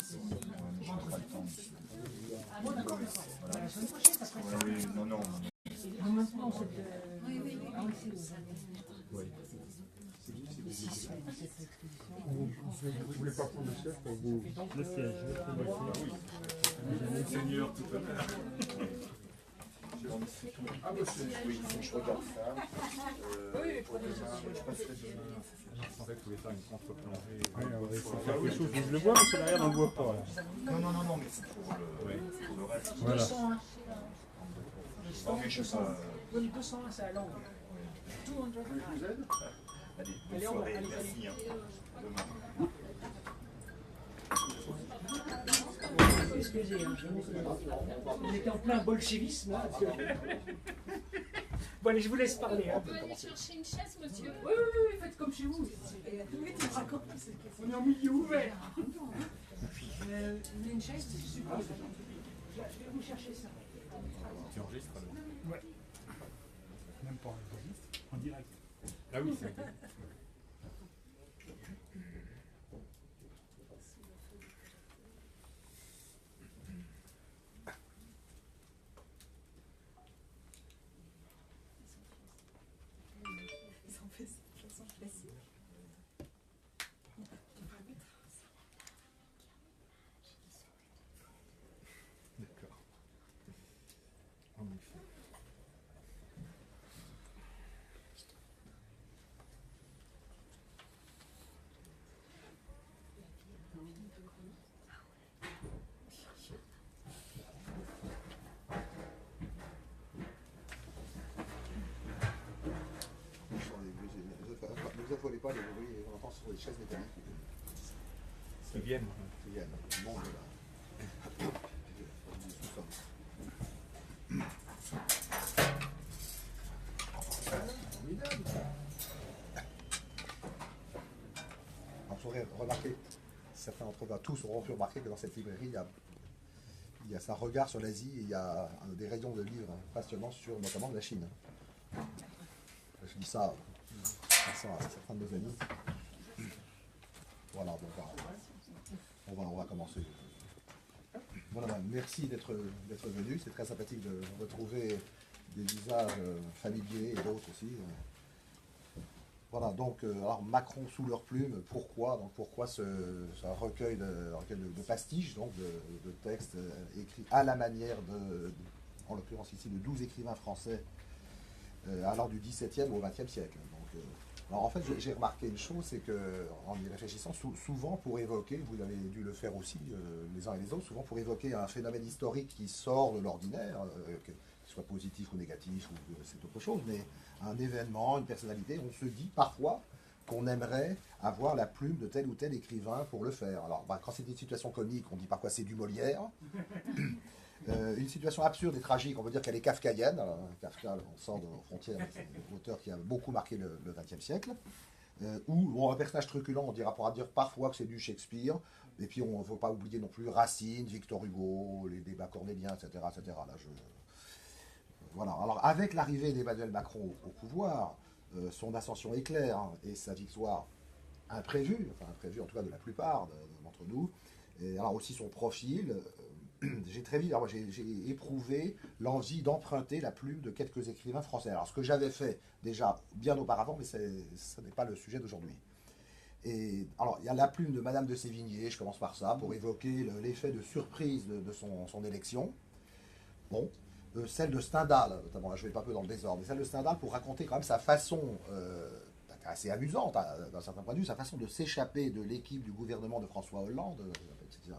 J'ai pas le temps. Ah bon, d'accord, d'accord. Voilà. La semaine prochaine, ça sera Oui, non, non. maintenant, c'est de... Ah oui, c'est Oui. Vous voulez pas prendre le siège pour vous? Le siège, Monseigneur tout à l'heure. Ah, bah, oui, il faut que je regarde ça. Pour demain, je passerai demain. En fait, vous voulez faire une contre-plongée. il faut faire quelque chose. Je le vois, mais c'est derrière, on ne le voit pas. Là. Non, mais c'est pour le reste. Voilà. 200, hein. Non, mais je sais pas. Oui, 200, c'est à l'angle. Tout en doit Allez, bonne soirée, merci. Demain. Excusez, hein, on était en plein bolchevisme là. Bon, allez, je vous laisse parler. Hein. On peut aller chercher une chaise, monsieur? Oui, faites comme chez vous. On est en milieu ouvert. Une chaise, c'est super. Je vais vous chercher ça. Tu enregistres alors? Ouais. Même pas en direct. Ah oui, c'est vrai. D'accord. En effet. Ne vous affolez pas, les bruits, on entend sur les chaises métalliques. Ils viennent. Il y a le monde là. Vous aurez remarqué, certains d'entre vous, tous auront pu remarquer que dans cette librairie, il y a un regard sur l'Asie et il y a des rayons de livres passionnants sur notamment de la Chine. Je dis ça à certains de nos amis. Voilà, on va commencer. Voilà, merci d'être venu. C'est très sympathique de retrouver des visages familiers et d'autres aussi. Voilà, donc, alors Macron sous leur plume, pourquoi? Donc, pourquoi ce recueil de pastiches, donc de textes écrits à la manière en l'occurrence ici, de 12 écrivains français allant du XVIIe au XXe siècle. Donc, alors en fait, j'ai remarqué une chose, c'est que en y réfléchissant, souvent pour évoquer, vous avez dû le faire aussi, les uns et les autres, souvent pour évoquer un phénomène historique qui sort de l'ordinaire, qu'il soit positif ou négatif, ou c'est autre chose, mais un événement, une personnalité, on se dit parfois qu'on aimerait avoir la plume de tel ou tel écrivain pour le faire. Alors, quand c'est une situation comique, on dit parfois c'est du Molière. Une situation absurde et tragique, on peut dire qu'elle est kafkaïenne. Alors, Kafka, on sort de nos frontières, c'est un auteur qui a beaucoup marqué le XXe siècle. Ou un personnage truculent, on pourra dire parfois que c'est du Shakespeare. Et puis on ne faut pas oublier non plus Racine, Victor Hugo, les débats cornéliens, etc. etc. Là, voilà. Alors avec l'arrivée d'Emmanuel Macron au pouvoir, son ascension éclair et sa victoire imprévue, en tout cas de la plupart d'entre nous, et alors aussi son profil, j'ai très vite, j'ai éprouvé l'envie d'emprunter la plume de quelques écrivains français. Alors ce que j'avais fait déjà bien auparavant, mais ce n'est pas le sujet d'aujourd'hui. Et alors il y a la plume de Madame de Sévigné, je commence par ça, pour évoquer l'effet de surprise de son élection. Bon, celle de Stendhal, notamment, là je vais pas un peu dans le désordre, mais celle de Stendhal pour raconter quand même sa façon assez amusante, d'un certain point de vue, sa façon de s'échapper de l'équipe du gouvernement de François Hollande. C'est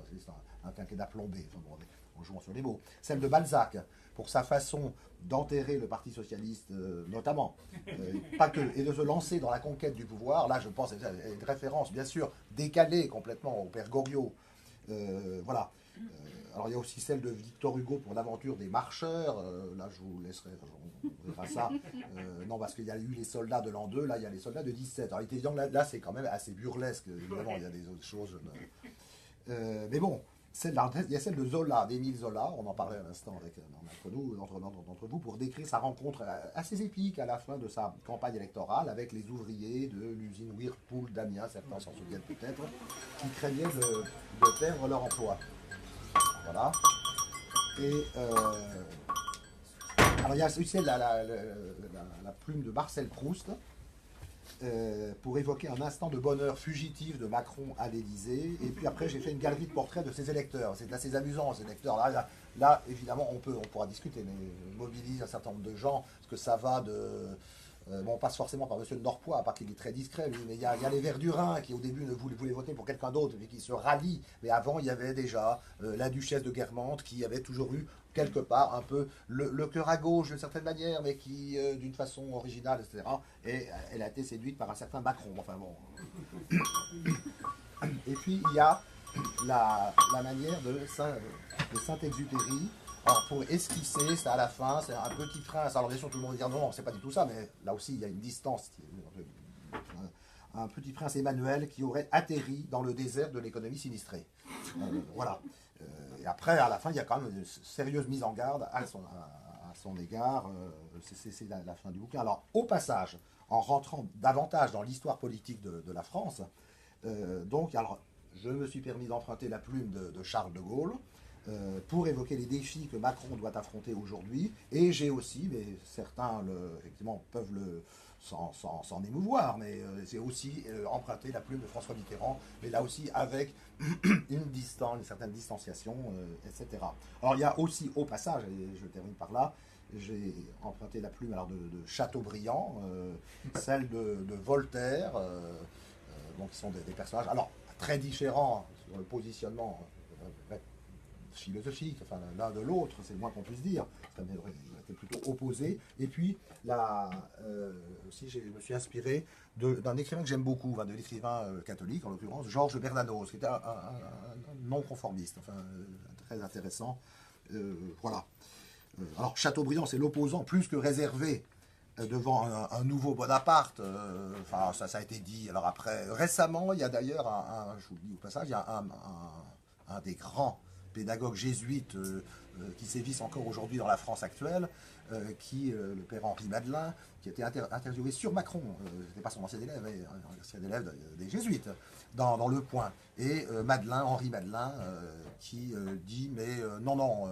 un quinquennat plombé, enfin bon, en jouant sur les mots. Celle de Balzac, pour sa façon d'enterrer le Parti Socialiste, notamment, pas que, et de se lancer dans la conquête du pouvoir. Là, je pense, une référence, bien sûr, décalée complètement au père Goriot. Voilà. Alors, il y a aussi celle de Victor Hugo pour l'aventure des marcheurs. Là, je vous laisserai, on verra ça. Non, parce qu'il y a eu les soldats de l'an 2, là, il y a les soldats de 17. Alors, il était évident, là c'est quand même assez burlesque, évidemment, il y a des autres choses. Mais bon, il y a celle de Zola, d'Émile Zola, on en parlait à l'instant avec d'entre vous, pour décrire sa rencontre assez épique à la fin de sa campagne électorale avec les ouvriers de l'usine Whirlpool d'Amiens, certains s'en souviennent peut-être, qui craignaient de perdre leur emploi. Voilà. Et alors il y a aussi la plume de Marcel Proust, pour évoquer un instant de bonheur fugitif de Macron à l'Élysée. Et puis après, j'ai fait une galerie de portraits de ses électeurs. C'est assez amusant, ces électeurs. Là, évidemment, on pourra discuter, mais mobilise un certain nombre de gens, parce que ça va de... bon, on passe forcément par M. de Norpois, à part qu'il est très discret, lui, mais il y a les Verdurins qui, au début, ne voulaient voter pour quelqu'un d'autre, mais qui se rallient. Mais avant, il y avait déjà la duchesse de Guermantes, qui avait toujours eu quelque part un peu le cœur à gauche d'une certaine manière, mais qui d'une façon originale, etc. Et elle a été séduite par un certain Macron. Enfin bon. Et puis il y a la manière de Saint-Exupéry. Alors pour esquisser, c'est à la fin, c'est un petit prince. Alors bien sûr tout le monde va dire non, c'est pas du tout ça, mais là aussi il y a une distance. Un petit prince Emmanuel qui aurait atterri dans le désert de l'économie sinistrée. Voilà. Et après, à la fin, il y a quand même une sérieuse mise en garde à son égard. C'est la fin du bouquin. Alors, au passage, en rentrant davantage dans l'histoire politique de la France, alors, je me suis permis d'emprunter la plume de Charles de Gaulle pour évoquer les défis que Macron doit affronter aujourd'hui. Et j'ai aussi, mais certains effectivement peuvent s'en émouvoir, mais c'est aussi emprunter la plume de François Mitterrand, mais là aussi avec une certaine distanciation, etc. Alors il y a aussi au passage, et je termine par là, j'ai emprunté la plume alors, de Chateaubriand, celle de Voltaire, qui sont des personnages alors très différents sur le positionnement philosophique, enfin l'un de l'autre, c'est le moins qu'on puisse dire, c'était plutôt opposé. Et puis là aussi je me suis inspiré d'un écrivain que j'aime beaucoup, de l'écrivain catholique en l'occurrence, Georges Bernanos, qui était un non-conformiste, enfin très intéressant. Voilà. Alors Chateaubriand, c'est l'opposant plus que réservé devant un nouveau Bonaparte. Enfin ça a été dit. Alors après, récemment, il y a d'ailleurs je vous le dis au passage, il y a un des grands pédagogues jésuites qui sévissent encore aujourd'hui dans la France actuelle, le père Henri Madelin, qui a été interviewé sur Macron. C'était pas son ancien élève, mais un ancien élève des jésuites, dans Le Point. Et Henri Madelin, qui dit, mais non,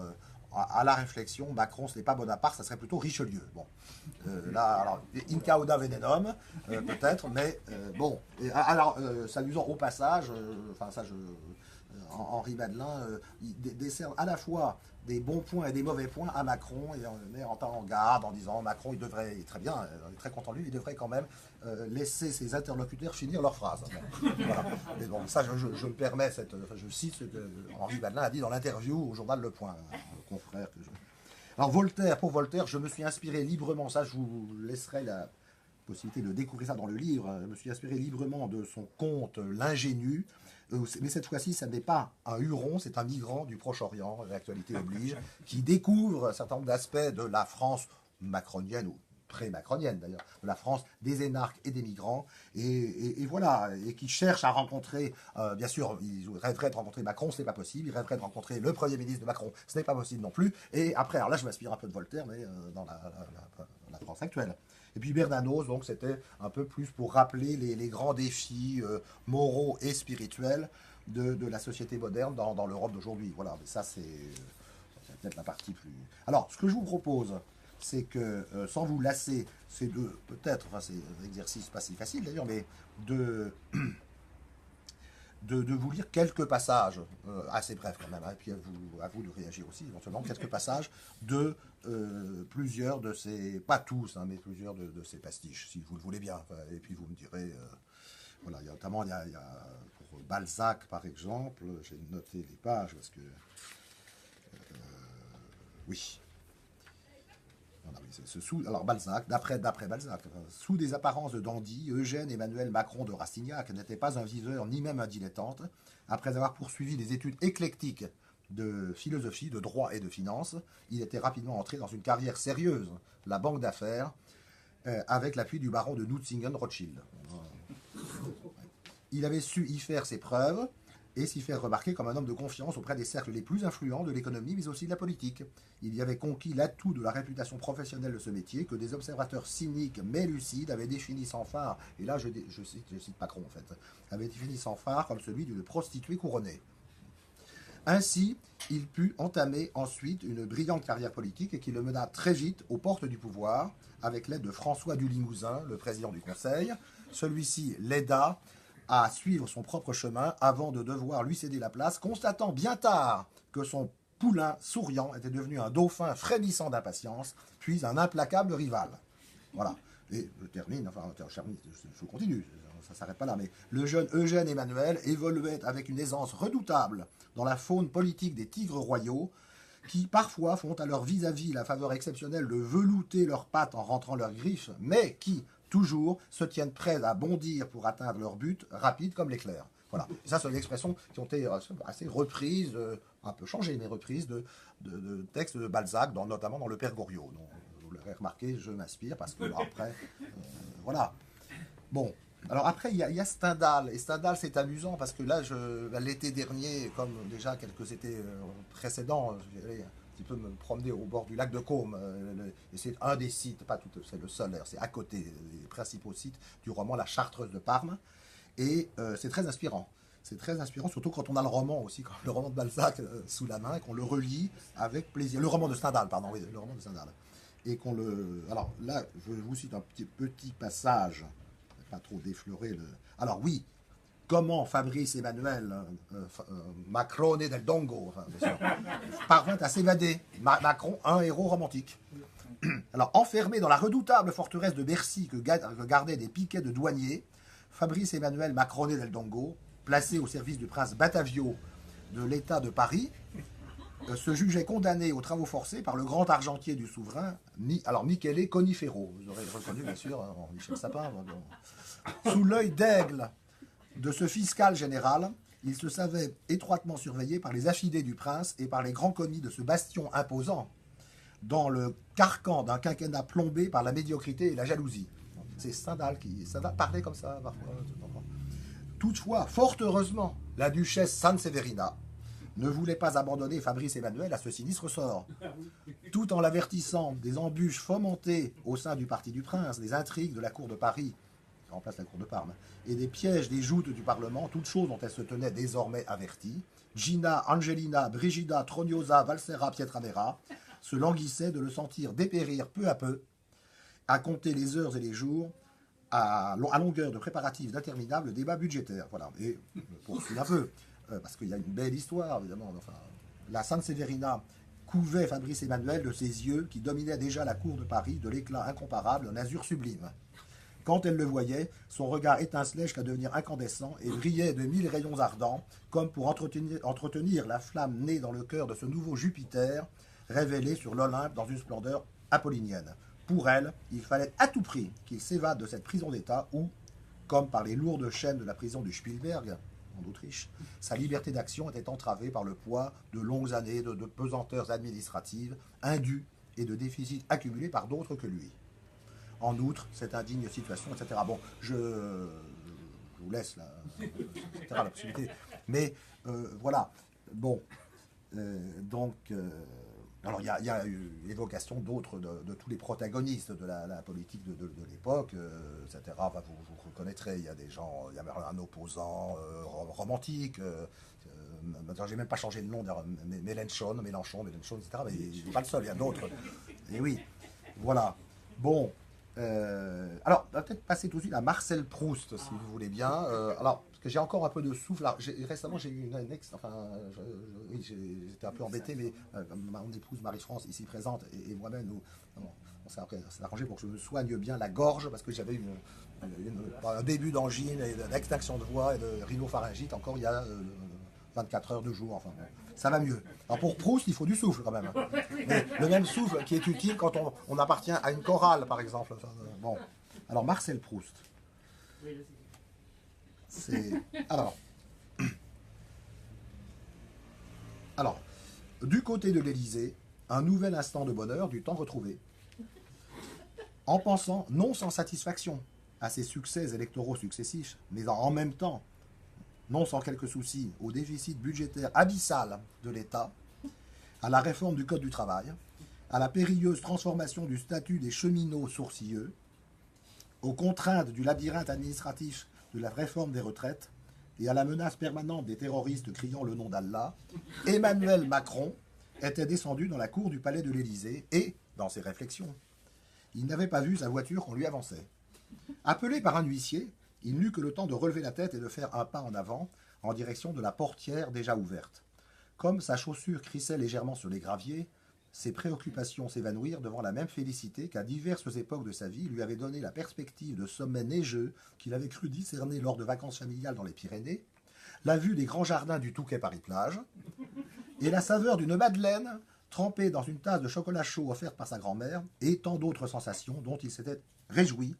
à la réflexion, Macron, ce n'est pas Bonaparte, ça serait plutôt Richelieu. Bon, là, alors, in cauda venenum, peut-être, mais bon. Alors, s'amusant au passage, Henri Madelin décerne à la fois des bons points et des mauvais points à Macron, et met en garde en disant Macron, il est très bien, on est très content de lui, il devrait quand même laisser ses interlocuteurs finir leur phrase. Bon, voilà. Mais bon, ça, je me permets, je cite ce que Henri Madelin a dit dans l'interview au journal Le Point, un confrère que je... Alors pour Voltaire, je me suis inspiré librement, ça je vous laisserai la possibilité de découvrir ça dans le livre, je me suis inspiré librement de son conte L'Ingénu, mais cette fois-ci, ça n'est pas un Huron, c'est un migrant du Proche-Orient, l'actualité oblige, qui découvre un certain nombre d'aspects de la France macronienne, ou pré-macronienne d'ailleurs, de la France des énarques et des migrants, et voilà, et qui cherche à rencontrer, bien sûr, il rêverait de rencontrer Macron, ce n'est pas possible, il rêverait de rencontrer le Premier ministre de Macron, ce n'est pas possible non plus, et après, alors là je m'inspire un peu de Voltaire, mais dans la France actuelle. Et puis Bernanos, donc c'était un peu plus pour rappeler les grands défis moraux et spirituels de la société moderne dans l'Europe d'aujourd'hui. Voilà, mais ça c'est peut-être la partie plus... Alors, ce que je vous propose, c'est que, sans vous lasser, c'est peut-être, enfin c'est un exercice pas si facile d'ailleurs, mais de vous lire quelques passages, assez brefs quand même, hein, et puis à vous de réagir aussi, éventuellement, quelques passages de plusieurs de ces, pas tous, hein, mais plusieurs de ces pastiches, si vous le voulez bien, enfin, et puis vous me direz, voilà, il y a notamment, il y a pour Balzac par exemple, j'ai noté les pages, parce que, oui. Alors Balzac, d'après Balzac, sous des apparences de dandy, Eugène Emmanuel Macron de Rastignac n'était pas un viseur ni même un dilettante. Après avoir poursuivi des études éclectiques de philosophie, de droit et de finance, il était rapidement entré dans une carrière sérieuse, la banque d'affaires, avec l'appui du baron de Nutzingen-Rothschild. Il avait su y faire ses preuves, et s'y faire remarquer comme un homme de confiance auprès des cercles les plus influents de l'économie, mais aussi de la politique. Il y avait conquis l'atout de la réputation professionnelle de ce métier que des observateurs cyniques mais lucides avaient défini sans phare, et là je cite Macron en fait, avaient défini sans phare comme celui d'une prostituée couronnée. Ainsi, il put entamer ensuite une brillante carrière politique et qui le mena très vite aux portes du pouvoir, avec l'aide de François du Limousin, le président du Conseil. Celui-ci l'aida à suivre son propre chemin avant de devoir lui céder la place, constatant bien tard que son poulain souriant était devenu un dauphin frémissant d'impatience, puis un implacable rival. Voilà. Et je termine, enfin, je continue, ça ne s'arrête pas là, mais le jeune Eugène Emmanuel évoluait avec une aisance redoutable dans la faune politique des tigres royaux, qui parfois font à leur vis-à-vis la faveur exceptionnelle de velouter leurs pattes en rentrant leurs griffes, mais qui, toujours, se tiennent prêts à bondir pour atteindre leur but, rapide comme l'éclair. Voilà. Et ça, c'est des expressions qui ont été assez reprises, un peu changées, mais reprises de textes de Balzac, notamment dans Le Père Goriot. Donc, vous l'aurez remarqué, je m'inspire, parce que après, voilà. Bon. Alors après, il y a Stendhal, et Stendhal c'est amusant parce que là, l'été dernier, comme déjà quelques étés précédents, j'allais un petit peu me promener au bord du lac de Caume, et c'est un des sites, pas tout, c'est le seul, c'est à côté des principaux sites du roman La Chartreuse de Parme, et c'est très inspirant. C'est très inspirant, surtout quand on a le roman aussi, quand le roman de Balzac sous la main, et qu'on le relit avec plaisir. Le roman de Stendhal, pardon, oui, le roman de Stendhal. Et qu'on le... Alors là, je vous cite un petit passage, pas trop déflorer le... Alors oui, comment Fabrice Emmanuel Macrone del Dongo parvint à s'évader. Macron, un héros romantique. Alors, enfermé dans la redoutable forteresse de Bercy que gardaient des piquets de douaniers, Fabrice Emmanuel Macrone del Dongo, placé au service du prince Batavio de l'État de Paris, se jugeait condamné aux travaux forcés par le grand argentier du souverain, Michele Conifero. Vous aurez reconnu, bien sûr, Michel Sapin. Sous l'œil d'aigle de ce fiscal général, il se savait étroitement surveillé par les affidés du prince et par les grands commis de ce bastion imposant, dans le carcan d'un quinquennat plombé par la médiocrité et la jalousie. C'est Stendhal qui parlait comme ça parfois. Toutefois, fort heureusement, la duchesse Sanseverina ne voulait pas abandonner Fabrice Emmanuel à ce sinistre sort. Tout en l'avertissant des embûches fomentées au sein du parti du prince, des intrigues de la cour de Paris, qui remplace la cour de Parme, et des pièges des joutes du Parlement, toutes choses dont elle se tenait désormais avertie, Gina, Angelina, Brigida, Troniosa, Valsera, Pietranera se languissaient de le sentir dépérir peu à peu, à compter les heures et les jours, à longueur de préparatifs d'interminables débats budgétaires. Voilà. Et je poursuis un peu, parce qu'il y a une belle histoire, évidemment. Enfin, la Sanseverina couvait Fabrice Emmanuel de ses yeux qui dominaient déjà la cour de Paris de l'éclat incomparable d'un azur sublime. Quand elle le voyait, son regard étincelait jusqu'à devenir incandescent et brillait de 1000 rayons ardents, comme pour entretenir la flamme née dans le cœur de ce nouveau Jupiter, révélé sur l'Olympe dans une splendeur apollinienne. Pour elle, il fallait à tout prix qu'il s'évade de cette prison d'État où, comme par les lourdes chaînes de la prison du Spielberg, en Autriche, sa liberté d'action était entravée par le poids de longues années de pesanteurs administratives, indues et de déficits accumulés par d'autres que lui. En outre, cette indigne situation, etc. Bon, je vous laisse la possibilité. Mais voilà. Bon. Alors, il y a eu l'évocation d'autres, de tous les protagonistes de la politique de l'époque, etc. Enfin, vous reconnaîtrez, il y a des gens, il y a un opposant romantique. J'ai même pas changé de nom, Mélenchon, etc. Mais il n'est pas le seul, il y a d'autres. Et oui, voilà. Bon. Alors, on va peut-être passer tout de suite à Marcel Proust, si vous voulez bien. Alors, parce que j'ai encore un peu de souffle. Alors, récemment, j'ai eu une ex. Enfin, j'étais un peu embêté, mais mon épouse Marie-France, ici présente, et moi-même, on s'est arrangé pour que je me soigne bien la gorge, parce que j'avais un début d'angine, et d'extinction de voix et de rhinopharyngite encore il y a 24 heures, 2 jours. Enfin, ça va mieux. Alors pour Proust, il faut du souffle quand même. Mais le même souffle qui est utile quand on appartient à une chorale, par exemple. Enfin, bon. Alors Marcel Proust. Alors, du côté de l'Élysée, un nouvel instant de bonheur du temps retrouvé. En pensant, non sans satisfaction, à ses succès électoraux successifs, mais en même temps, non sans quelques soucis, au déficit budgétaire abyssal de l'État, à la réforme du Code du travail, à la périlleuse transformation du statut des cheminots sourcilleux, aux contraintes du labyrinthe administratif de la réforme des retraites et à la menace permanente des terroristes criant le nom d'Allah, Emmanuel Macron était descendu dans la cour du palais de l'Élysée et, dans ses réflexions, il n'avait pas vu sa voiture qu'on lui avançait. Appelé par un huissier, il n'eut que le temps de relever la tête et de faire un pas en avant en direction de la portière déjà ouverte. Comme sa chaussure crissait légèrement sur les graviers, ses préoccupations s'évanouirent devant la même félicité qu'à diverses époques de sa vie lui avait donné la perspective de sommets neigeux qu'il avait cru discerner lors de vacances familiales dans les Pyrénées, la vue des grands jardins du Touquet Paris-Plage, et la saveur d'une madeleine trempée dans une tasse de chocolat chaud offerte par sa grand-mère, et tant d'autres sensations dont il s'était réjoui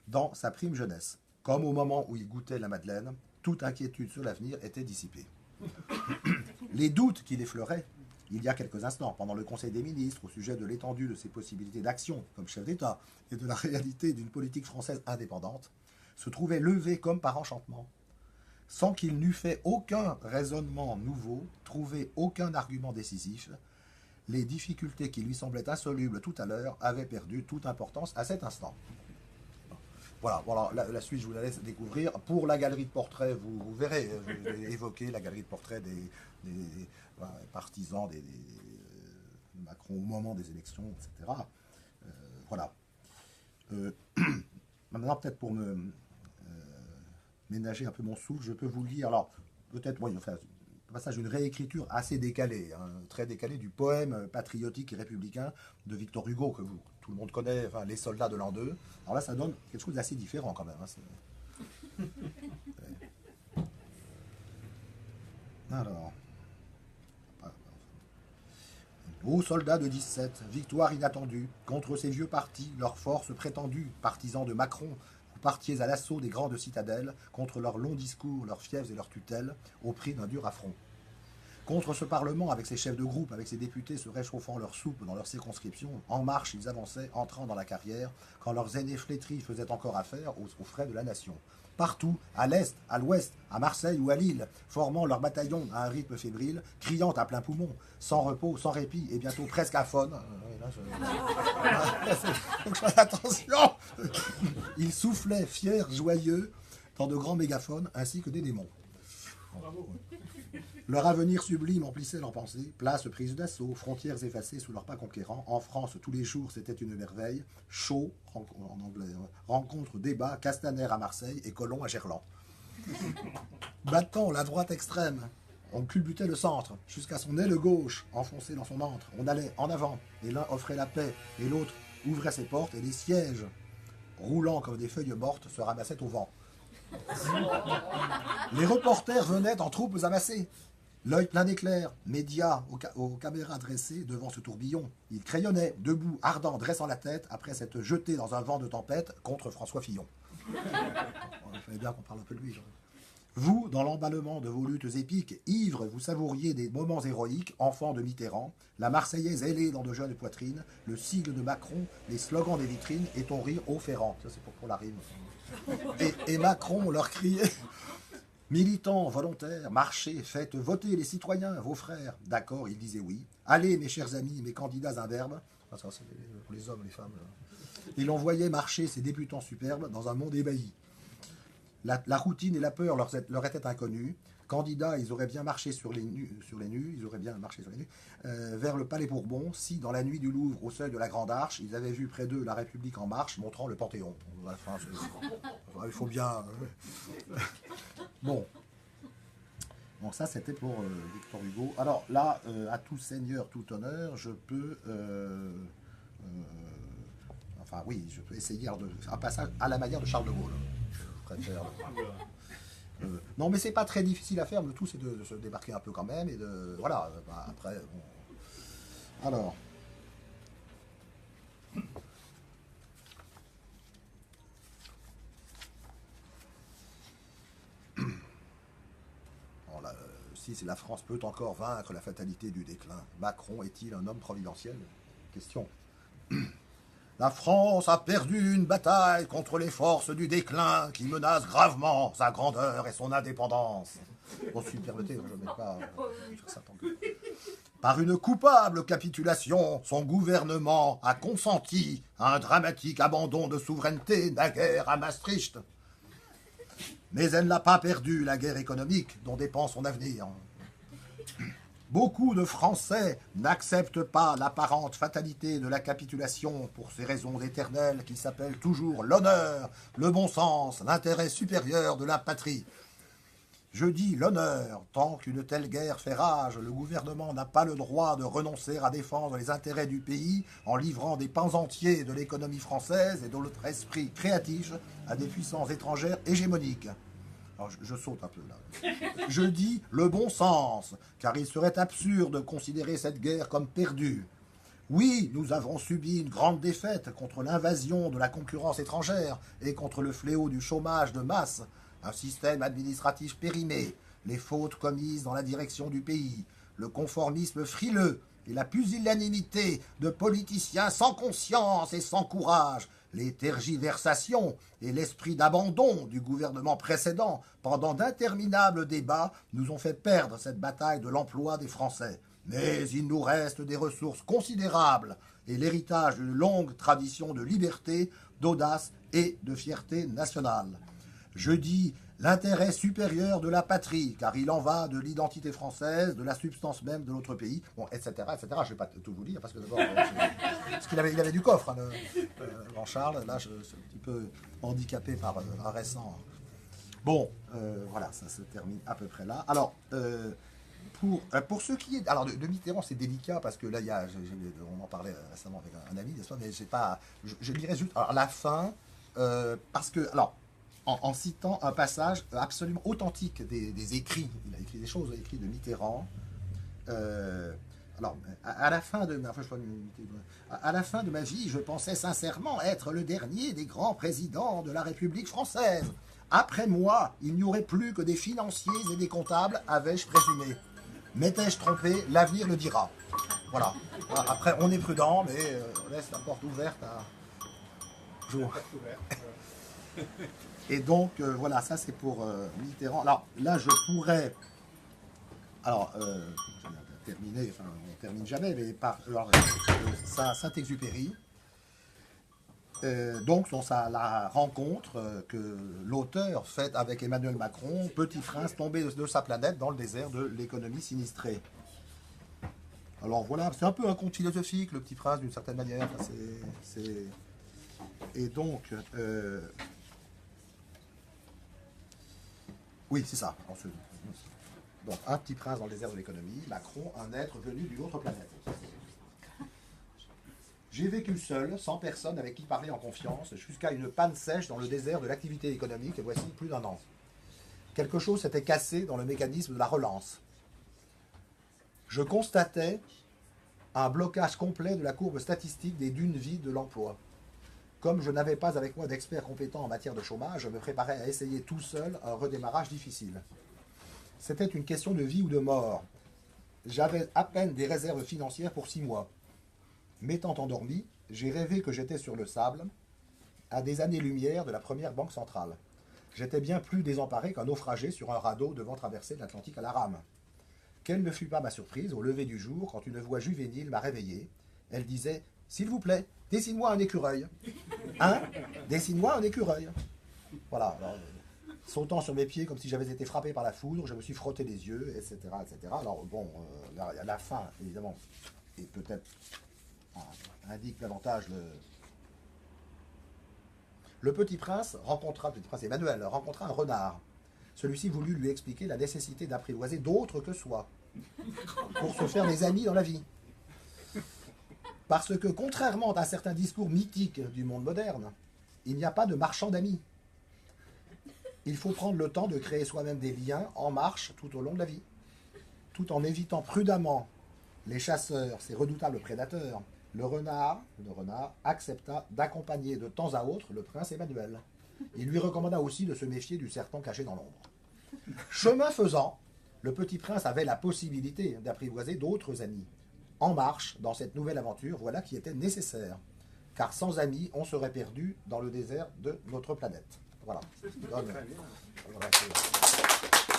dans sa prime jeunesse. Comme au moment où il goûtait la madeleine, toute inquiétude sur l'avenir était dissipée. Les doutes qu'il effleurait il y a quelques instants, pendant le Conseil des ministres, au sujet de l'étendue de ses possibilités d'action comme chef d'État et de la réalité d'une politique française indépendante, se trouvaient levés comme par enchantement, sans qu'il n'eût fait aucun raisonnement nouveau, trouvé aucun argument décisif. Les difficultés qui lui semblaient insolubles tout à l'heure avaient perdu toute importance à cet instant. Voilà, la suite, je vous la laisse découvrir. Pour la galerie de portraits, vous verrez, je vais évoquer la galerie de portraits des partisans de Macron au moment des élections, etc. Voilà. Maintenant, peut-être pour ménager un peu mon souffle, je peux vous lire, alors, peut-être, oui, enfin, un passage d'une réécriture assez décalée, hein, très décalée du poème patriotique et républicain de Victor Hugo, que tout le monde connaît, enfin, Les soldats de l'an 2. Alors là, ça donne quelque chose d'assez différent quand même. Hein, alors. Ô soldats de 17, victoire inattendue, contre ces vieux partis, leurs forces prétendues, partisans de Macron, vous partiez à l'assaut des grandes citadelles, contre leurs longs discours, leurs fiefs et leurs tutelles, au prix d'un dur affront. Contre ce Parlement, avec ses chefs de groupe, avec ses députés se réchauffant leur soupe dans leurs circonscriptions, en marche ils avançaient, entrant dans la carrière, quand leurs aînés flétris faisaient encore affaire aux frais de la nation. Partout, à l'est, à l'ouest, à Marseille ou à Lille, formant leur bataillon à un rythme fébrile, criant à plein poumon, sans repos, sans répit, et bientôt presque aphone. Donc faites attention. Ils soufflaient, fiers, joyeux, dans de grands mégaphones, ainsi que des démons. Leur avenir sublime emplissait leurs pensées, places prises d'assaut, frontières effacées sous leurs pas conquérants. En France, tous les jours, c'était une merveille. Chaud, en anglais, rencontre, débat, Castaner à Marseille et Colomb à Gerland. Battant la droite extrême, on culbutait le centre, jusqu'à son aile gauche, enfoncée dans son antre. On allait en avant, et l'un offrait la paix, et l'autre ouvrait ses portes, et les sièges, roulant comme des feuilles mortes, se ramassaient au vent. Les reporters venaient en troupes amassées. L'œil plein d'éclairs, médias aux caméras dressées devant ce tourbillon. Il crayonnait, debout, ardent, dressant la tête, après s'être jeté dans un vent de tempête contre François Fillon. Il fallait bien qu'on parle un peu de lui. Genre. Vous, dans l'emballement de vos luttes épiques, ivres, vous savouriez des moments héroïques, enfants de Mitterrand, la Marseillaise ailée dans de jeunes poitrines, le sigle de Macron, les slogans des vitrines et ton rire haut ferrant. Ça, c'est pour la rime. Et Macron leur criait... Militants, volontaires, marchez, faites voter les citoyens, vos frères. D'accord, ils disaient oui. Allez, mes chers amis, mes candidats imberbes. Ah, ça, c'est pour les hommes, les femmes. Et l'on voyait marcher ces débutants superbes dans un monde ébahi. La routine et la peur leur étaient inconnues. Candidats, ils auraient bien marché sur les nus, ils auraient bien marché sur les nus, vers le Palais Bourbon, si, dans la nuit du Louvre, au seuil de la Grande Arche, ils avaient vu près d'eux la République en marche, montrant le Panthéon. Enfin, il faut bien... Bon, ça c'était pour Victor Hugo. Alors là, à tout seigneur, tout honneur, je peux... enfin oui, je peux essayer un passage à la manière de Charles de Gaulle. Je préfère... non, mais c'est pas très difficile à faire. Le tout, c'est de se débarquer un peu quand même et de voilà. Après, bon. Alors, bon, là, si la France peut encore vaincre la fatalité du déclin, Macron est-il un homme providentiel? Question. La France a perdu une bataille contre les forces du déclin qui menacent gravement sa grandeur et son indépendance. Bon, si vous me permettez, je ne vais pas faire ça tant que... Par une coupable capitulation, son gouvernement a consenti à un dramatique abandon de souveraineté naguère à Maastricht. Mais elle n'a pas perdu la guerre économique dont dépend son avenir. Beaucoup de Français n'acceptent pas l'apparente fatalité de la capitulation pour ces raisons éternelles qui s'appellent toujours l'honneur, le bon sens, l'intérêt supérieur de la patrie. Je dis l'honneur, tant qu'une telle guerre fait rage, le gouvernement n'a pas le droit de renoncer à défendre les intérêts du pays en livrant des pans entiers de l'économie française et de notre esprit créatif à des puissances étrangères hégémoniques. Alors je saute un peu là. Je dis le bon sens, car il serait absurde de considérer cette guerre comme perdue. Oui, nous avons subi une grande défaite contre l'invasion de la concurrence étrangère et contre le fléau du chômage de masse, un système administratif périmé, les fautes commises dans la direction du pays, le conformisme frileux et la pusillanimité de politiciens sans conscience et sans courage, les tergiversations et l'esprit d'abandon du gouvernement précédent pendant d'interminables débats nous ont fait perdre cette bataille de l'emploi des Français. Mais il nous reste des ressources considérables et l'héritage d'une longue tradition de liberté, d'audace et de fierté nationale. Je dis l'intérêt supérieur de la patrie, car il en va de l'identité française, de la substance même de notre pays, bon, etc., etc. Je ne vais pas tout vous lire, parce que d'abord, parce qu'il avait du coffre, hein, Jean-Charles. Là, je suis un petit peu handicapé par un récent. Bon, voilà, ça se termine à peu près là. Alors, pour ce qui est... Alors, de Mitterrand, c'est délicat, parce que là, on en parlait récemment avec un ami, n'est-ce pas, mais je dirais juste, alors, la fin, parce que... Alors, en citant un passage absolument authentique des écrits. Il a écrit des choses, il a écrit de Mitterrand. Alors, à la fin de ma vie, je pensais sincèrement être le dernier des grands présidents de la République française. Après moi, il n'y aurait plus que des financiers et des comptables, avais-je présumé. M'étais-je trompé? L'avenir le dira. Voilà. Après, on est prudent, mais on laisse la porte ouverte à... Et donc, voilà, ça c'est pour Mitterrand. Alors là, je pourrais... Alors, je vais terminer, enfin, on ne termine jamais, mais par Saint-Exupéry. Donc, la rencontre que l'auteur fait avec Emmanuel Macron, Petit Prince tombé de sa planète dans le désert de l'économie sinistrée. Alors voilà, c'est un peu un conte philosophique, le Petit Prince, d'une certaine manière. Enfin, Et donc... Oui, c'est ça. Donc, un petit prince dans le désert de l'économie, Macron, un être venu d'une autre planète. J'ai vécu seul, sans personne avec qui parler en confiance, jusqu'à une panne sèche dans le désert de l'activité économique, et voici plus d'1 an. Quelque chose s'était cassé dans le mécanisme de la relance. Je constatais un blocage complet de la courbe statistique des dunes vides de l'emploi. Comme je n'avais pas avec moi d'experts compétents en matière de chômage, je me préparais à essayer tout seul un redémarrage difficile. C'était une question de vie ou de mort. J'avais à peine des réserves financières pour 6 mois. M'étant endormi, j'ai rêvé que j'étais sur le sable, à des années-lumière de la première banque centrale. J'étais bien plus désemparé qu'un naufragé sur un radeau devant traverser l'Atlantique à la rame. Quelle ne fut pas ma surprise au lever du jour quand une voix juvénile m'a réveillé. Elle disait « S'il vous plaît, dessine-moi un écureuil. » Hein? Dessine-moi un écureuil. Voilà. Alors, sautant sur mes pieds comme si j'avais été frappé par la foudre, je me suis frotté les yeux, etc. etc. Alors bon, la fin, évidemment, et peut-être indique davantage le petit prince Emmanuel rencontra un renard. Celui-ci voulut lui expliquer la nécessité d'apprivoiser d'autres que soi pour se faire des amis dans la vie. Parce que, contrairement à certains discours mythiques du monde moderne, il n'y a pas de marchand d'amis. Il faut prendre le temps de créer soi-même des liens en marche tout au long de la vie, tout en évitant prudemment les chasseurs, ces redoutables prédateurs. Le renard accepta d'accompagner de temps à autre le prince Emmanuel. Il lui recommanda aussi de se méfier du serpent caché dans l'ombre. Chemin faisant, le petit prince avait la possibilité d'apprivoiser d'autres amis. En marche, dans cette nouvelle aventure, voilà qui était nécessaire. car sans amis, on serait perdu dans le désert de notre planète. Voilà. Donne- Très bien. voilà, c'est-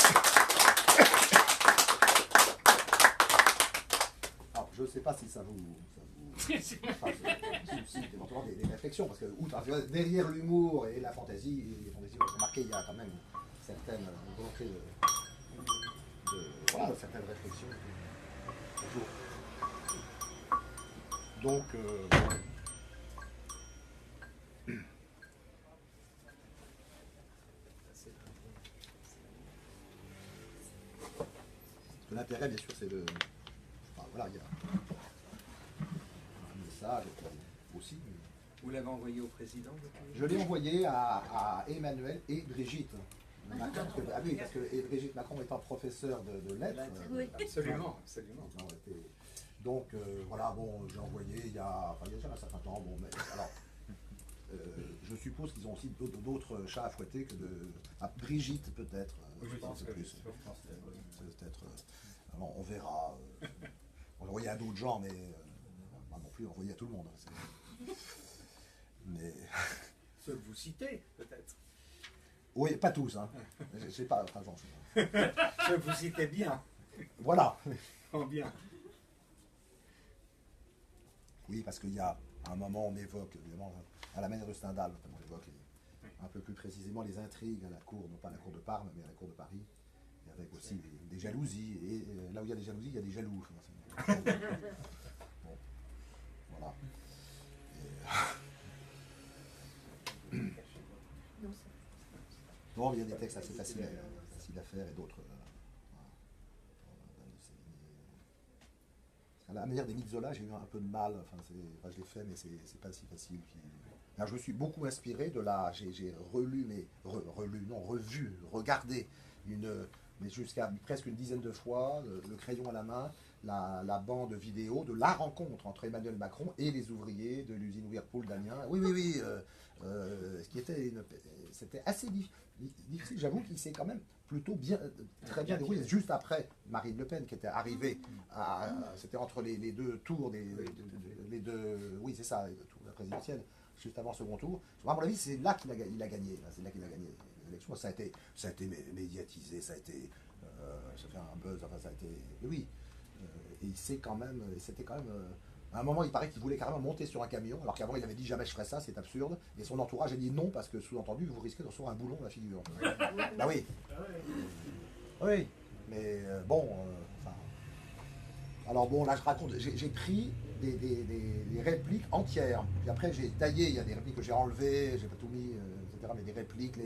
Alors, je ne sais pas si ça vous enfin, suscite éventuellement des réflexions, parce que outre, derrière l'humour et la fantaisie, les fantaisies, vous avez remarqué, il y a quand même certaines volontés voilà, certaines réflexions. Toujours. Donc, l'intérêt, bien sûr, c'est de... Enfin, voilà, il y a un message aussi. Vous l'avez envoyé au président? Je l'ai envoyé à Emmanuel et Brigitte Macron, parce que Brigitte Macron étant professeur de lettres. Absolument, absolument. ils ont été- donc voilà, bon, j'ai envoyé il y a déjà un certain temps. Bon, mais alors, je suppose qu'ils ont aussi d'autres chats à fouetter que de. Ah, Brigitte peut-être. Je pense que plus. Peut-être. Alors, on verra. On l'a envoyé à d'autres gens, mais pas non plus envoyé à tout le monde. Mais. Ceux que vous citez, peut-être. Oui, pas tous, hein. Je sais pas, enfin, Ceux que vous citez bien. voilà. En bien. Oui, parce qu'il y a un moment, on évoque, évidemment, à la manière de Stendhal, notamment, on évoque un peu plus précisément les intrigues à la cour, non pas à la cour de Parme, mais à la cour de Paris, et avec aussi des jalousies. Et là où il y a des jalousies, il y a des jaloux. Enfin, bon, voilà. Bon, il y a des textes assez faciles à faire et d'autres. À la manière des mythes Zola, j'ai eu un peu de mal. Enfin, je l'ai fait, mais c'est pas si facile. Alors, je me suis beaucoup inspiré de la. J'ai relu, mais revu, regardé mais jusqu'à presque une dizaine de fois, le crayon à la main, la bande vidéo de la rencontre entre Emmanuel Macron et les ouvriers de l'usine Whirlpool d'Amiens. Oui. Ce qui était c'était assez difficile. J'avoue qu'il s'est quand même plutôt très bien déroulé. Juste après Marine Le Pen qui était arrivée, c'était entre les deux tours, les deux, oui c'est ça, les deux tours de la présidentielle, juste avant le second tour. À mon avis, c'est là qu'il a gagné. C'est là qu'il a gagné l'élection. Ça a été médiatisé, ça fait un buzz. Enfin, ça a été, oui. Et il s'est quand même, c'était quand même. À un moment, il paraît qu'il voulait carrément monter sur un camion, alors qu'avant il avait dit jamais je ferai ça, c'est absurde. Et son entourage a dit non parce que sous-entendu vous risquez de recevoir un boulon dans la figure. Bah oui. Oui. Mais bon. Enfin. Alors bon, là je raconte. J'ai pris des répliques entières. Puis après j'ai taillé. Il y a des répliques que j'ai enlevées, j'ai pas tout mis, etc. Mais des répliques,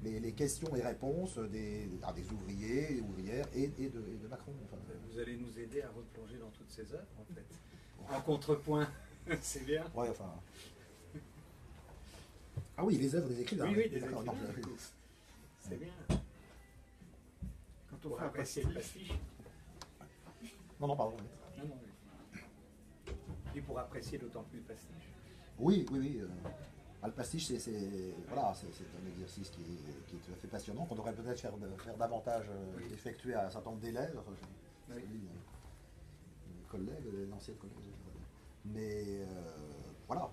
les questions et réponses des ouvriers, des ouvrières et de Macron. Enfin, Vous allez nous aider à replonger dans toutes ces œuvres, en fait. En contrepoint, c'est bien. Ouais, enfin. Ah oui, les œuvres des écrivains. Oui, des D'accord, écrivains. non, C'est bien. Quand on Pour fait un apprécier le pastiche. non, pardon. Non. Et pour apprécier d'autant plus le pastiche. Oui. Le pastiche, c'est un exercice qui est tout à fait passionnant, qu'on devrait peut-être faire davantage effectuer à un certain nombre d'élèves. Enfin, Oui. L'ancienne collègue. Mais voilà.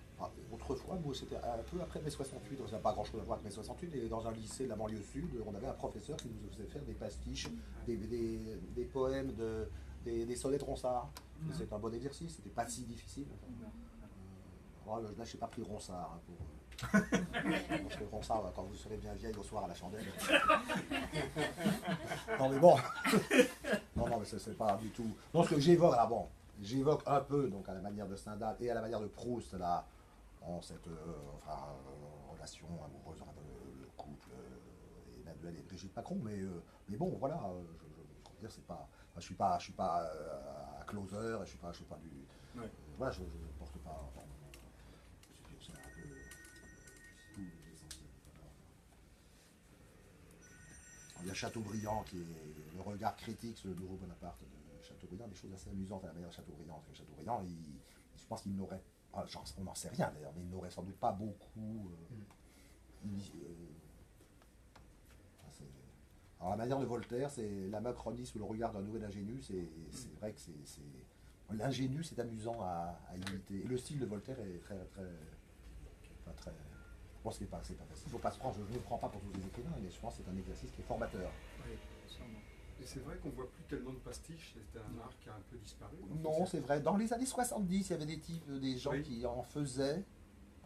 Autrefois, moi, c'était un peu après mai 68, ça n'a pas grand-chose à voir avec mai 68, et dans un lycée de la banlieue sud, on avait un professeur qui nous faisait faire des pastiches, des poèmes, des sonnets de Ronsard. C'est un bon exercice, c'était pas si difficile. Là, je n'ai pas pris Ronsard hein, parce que Ronsard, quand vous serez bien vieille au soir à la chandelle. Non mais bon. non mais c'est pas du tout. Non, ce que j'évoque un peu donc à la manière de Stendhal et à la manière de Proust là, en cette relation amoureuse entre le couple Emmanuel et Brigitte Macron. Mais bon, voilà. Je veux dire, c'est pas. Je suis pas à closer, je suis pas du. Ouais. Voilà, je porte pas. C'est un peu tout l'essentiel. Il y a Chateaubriand qui est le regard critique sur le nouveau Bonaparte de Chateaubriand, des choses assez amusantes à la manière de Chateaubriand. Parce que Chateaubriand, je pense qu'il n'aurait, on n'en sait rien d'ailleurs, mais il n'aurait sans doute pas beaucoup. Alors la manière de Voltaire, c'est la Macronie sous le regard d'un nouvel ingénu, c'est vrai que L'ingénu, c'est amusant à imiter. Et le style de Voltaire est très, très, enfin, très. Bon, c'est pas facile. Il faut pas se prendre. Je ne me prends pas pour tous les écrivains, mais je pense que c'est un exercice qui est formateur. Oui, sûrement. Et c'est vrai qu'on voit plus tellement de pastiches, c'est un art qui a un peu disparu. Non, c'est vrai. Dans les années 70, il y avait des types, des gens Oui. qui en faisaient.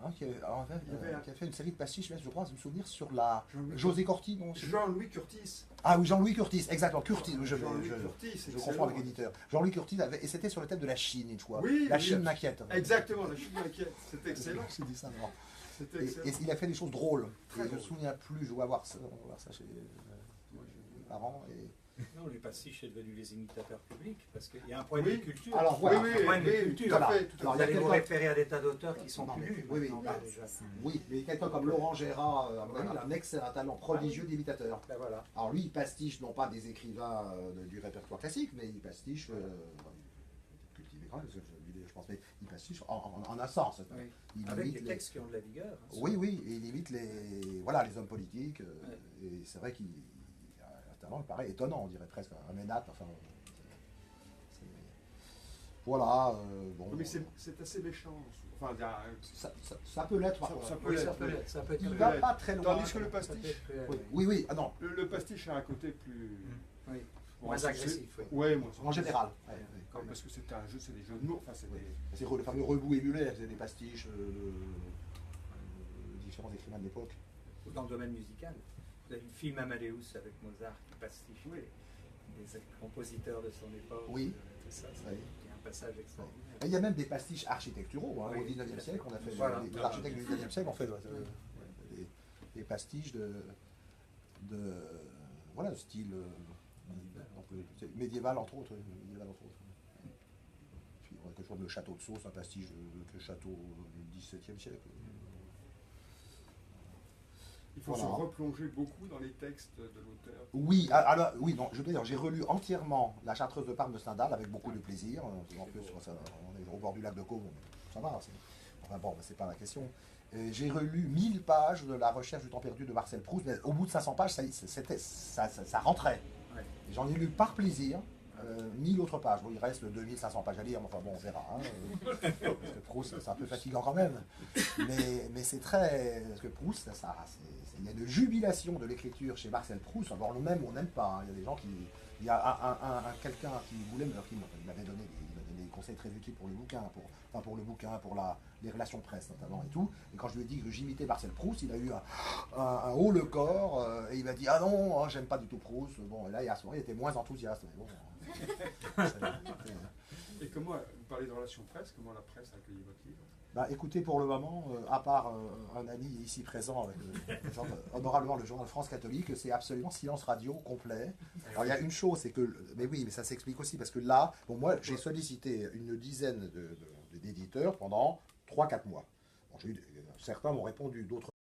Hein, qui a fait une série de pastiches, je crois, je me souvenir, sur la Jean-Louis José Corti, non Jean-Louis Curtis. Ah oui, Jean-Louis Curtis, exactement, Curtis, Jean-Louis Curtis, je excellent. confonds avec l'éditeur. Jean-Louis Curtis avait, et c'était sur le thème de la Chine, une fois. Oui, la oui, Chine m'inquiète. Exactement, la Chine m'inquiète. C'était excellent. J'ai dit ça, non. C'était excellent. Et il a fait des choses drôles. Très Et je ne me drôle. souviens plus, je vais voir ça chez mes parents. Et... Non, les pastiches, c'est devenu les imitateurs publics, parce qu'il y a un problème Oui. de culture. Alors voilà. Oui, Un problème de oui, culture. tout à Voilà. fait. Tout à Alors, Vous il y a allez vous quelqu'un- référer à des tas d'auteurs qui sont Non, plus mais- lus. oui, oui. Non, pas déjà. Oui, mais quelqu'un comme Laurent Gérard, un excellent talent prodigieux d'imitateur. Ben voilà. Alors lui, il pastiche non pas des écrivains du répertoire classique, mais il pastiche, cultivé quand même, je pense, mais il pastiche en un sens. Oui. Il Avec imite des textes qui ont de la vigueur. hein. Oui, oui, et il imite les hommes politiques, et c'est vrai qu'il a un talent, pareil, étonnant, on dirait presque, un ménat, enfin... c'est- Voilà, bon... Oui, mais c'est assez méchant. Enfin, il y a ça peut l'être, Ça peut Oui, l'être. ça peut l'être. Ça peut être il cruel. va pas très loin. Tandis que le Ça peut pastiche, être cruel, Oui, oui. oui, ah non, le pastiche a un côté plus. Oui. Bon, Moins c'est- agressif, oui. Ouais, moins en général. Ouais, ouais. Comme parce que c'est un jeu, c'est des jeux de mots. Enfin, c'est Oui. des. C'est le fameux Rebou et Muller, c'est des pastiches de différents écrivains de l'époque. Ou dans le domaine musical. Vous avez le film Amadeus avec Mozart qui pastiche Oui. des compositeurs de son époque. Oui. Tout ça, Oui. il y a un passage extraordinaire. Et il y a même des pastiches architecturaux. Hein, Oui, au 19e siècle, on a fait voilà. les architectes du 19e siècle ont fait des pastiches de voilà, de style médiéval entre autres. Médiéval, entre autres. Puis on a quelque chose comme le château de Sauce, un pastiche de château du 17e siècle. Il faut Voilà. se replonger beaucoup dans les textes de l'auteur. Oui, alors oui, non, je dois dire, j'ai relu entièrement La Chartreuse de Parme de Stendhal avec beaucoup de plaisir. En plus, on est au bord du lac de Caume, ça va. Enfin bon, c'est pas la question. J'ai relu 1000 pages de La Recherche du temps perdu de Marcel Proust, mais au bout de 500 pages, ça rentrait. Ouais. Et j'en ai lu par plaisir 1000 autres pages. Bon, il reste 2500 pages à lire, mais enfin bon, on verra. Hein, parce que Proust, c'est un peu fatigant quand même. Mais c'est très... Parce que Proust, il y a une jubilation de l'écriture chez Marcel Proust. Alors, on aime ou on n'aime pas. Hein. Il y a des gens qui... Il y a quelqu'un qui voulait qui m'avait donné des conseils très utiles pour le bouquin, pour les relations presse notamment et tout. Et quand je lui ai dit que j'imitais Marcel Proust, il a eu un haut le corps et il m'a dit ah non, j'aime pas du tout Proust. Bon, et là, à ce moment, il était moins enthousiaste. Mais bon, Et comment, vous parlez de relations presse, comment la presse a accueilli votre livre? bah, écoutez, pour le moment, à part un ami ici présent avec honorablement le journal France Catholique, c'est absolument silence radio complet. Alors il y a une chose, c'est que, mais oui, mais ça s'explique aussi, parce que là, bon, moi j'ai sollicité une dizaine d'éditeurs pendant 3-4 mois. Bon, certains m'ont répondu, d'autres